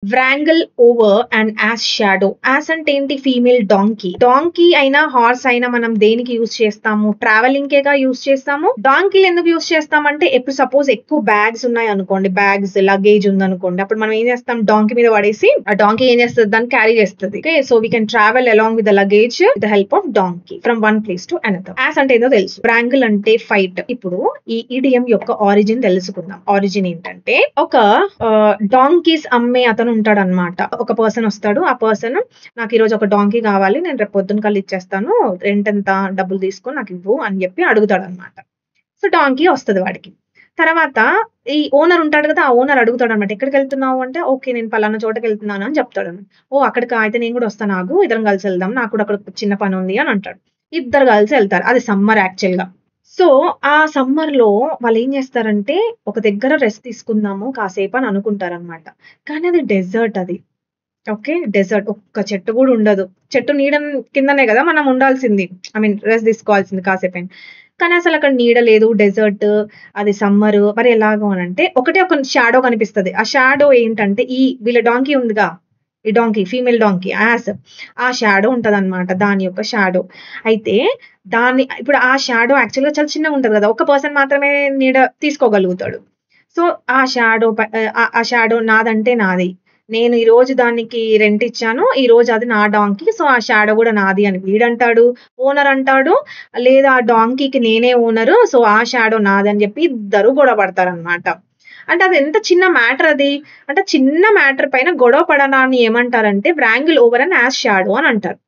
వ్రాంగిల్ over and ass shadow. Ass అంటే ఏంటి? Female donkey. Donkey అయినా హార్స్ అయినా మనం దేనికి యూజ్ చేస్తాము? ట్రావెలింగ్ కేగా యూజ్ చేస్తాము. డాంకీ ఎందుకు యూజ్ చేస్తామంటే ఇప్పుడు సపోజ్ ఎక్కువ బ్యాగ్స్ ఉన్నాయి అనుకోండి, బ్యాగ్స్ లగేజ్ ఉందనుకోండి, అప్పుడు మనం ఏం చేస్తాం? డాంకీ మీద పడేసి ఆ డాంకీ ఏం చేస్తుంది? దాన్ని క్యారీ చేస్తుంది. Okay, so we can travel along with the luggage with the help of donkey from one place to another. As అంటే ఏదో తెలుసు. వ్రాంగిల్ అంటే ఫైట్. ఇప్పుడు ఈ ఇడియం యొక్క ఆరిజిన్ తెలుసుకుందాం. ఆరిజిన్ ఏంటంటే, ఒక డాంకీస్ అమ్మే అతను ఉంటాడు అనమాట. ఒక పర్సన్ వస్తాడు. ఆ పర్సన్, నాకు ఈ రోజు ఒక డాంకీ కావాలి, నేను రేపు పొద్దున కల్లా ఇచ్చేస్తాను, రెంట్ ఎంత, డబ్బులు తీసుకొని నాకు ఇవ్వు అని చెప్పి అడుగుతాడు అనమాట. సో డాంకీ వస్తుంది వాడికి. తర్వాత ఈ ఓనర్ ఉంటాడు కదా, ఆ ఓనర్ అడుగుతాడు అనమాట, ఎక్కడికి వెళ్తున్నావు అంటే, ఓకే నేను పలానా చోటకి వెళ్తున్నాను అని చెప్తాడు అనమాట. ఓ అక్కడికి అయితే నేను కూడా వస్తాను, ఆగు, ఇద్దరం కలిసి వెళ్దాం, నాకు కూడా అక్కడ చిన్న పని ఉంది అని అంటాడు. ఇద్దరు కలిసి వెళ్తారు. అది సమ్మర్ యాక్చువల్ గా. సో ఆ సమ్మర్ లో వాళ్ళు ఏం చేస్తారంటే, ఒక దగ్గర రెస్ట్ తీసుకుందాము కాసేపు అని అనుకుంటారనమాట. కానీ అది డెజర్ట్ అది. Okay, desert. ఒక్క చెట్టు కూడా ఉండదు. చెట్టు నీడ కిందనే కదా మనం ఉండాల్సింది, ఐ మీన్ రెస్ట్ తీసుకోవాల్సింది కాసేపైన. కానీ అసలు అక్కడ నీడ లేదు, డెజర్ట్, అది సమ్మర్. మరి ఎలాగో అని అంటే, ఒకటే ఒక షాడో కనిపిస్తది. ఆ షాడో ఏంటంటే, ఈ వీళ్ళ డాంకీ ఉందిగా, ఈ డాంకీ, ఫీమేల్ డాంకీ యాస్, ఆ షాడో ఉంటదన్నమాట, దాని యొక్క షాడో. అయితే దాన్ని ఇప్పుడు ఆ షాడో యాక్చువల్‌గా చాలా చిన్నగా ఉంటది కదా, ఒక పర్సన్ మాత్రమే నీడ తీసుకోగలుగుతాడు. సో ఆ షాడో ఆ షాడో నాదంటే నాది. నేను ఈరోజు దానికి రెంట్ ఇచ్చాను, ఈరోజు అది నా డాంకీ, సో ఆ షాడో కూడా నాది అని వీడంటాడు. ఓనర్ అంటాడు, లేదా ఆ డాంకీకి నేనే ఓనరు, సో ఆ షాడో నాదని చెప్పి ఇద్దరు గొడవ పడతారనమాట. అంటే అది ఎంత చిన్న మ్యాటర్ అది. అంటే చిన్న మ్యాటర్ పైన గొడవ పడడాన్ని ఏమంటారంటే వ్రాంగిల్ ఓవర్ అండ్ యాస్ షాడో అని అంటారు.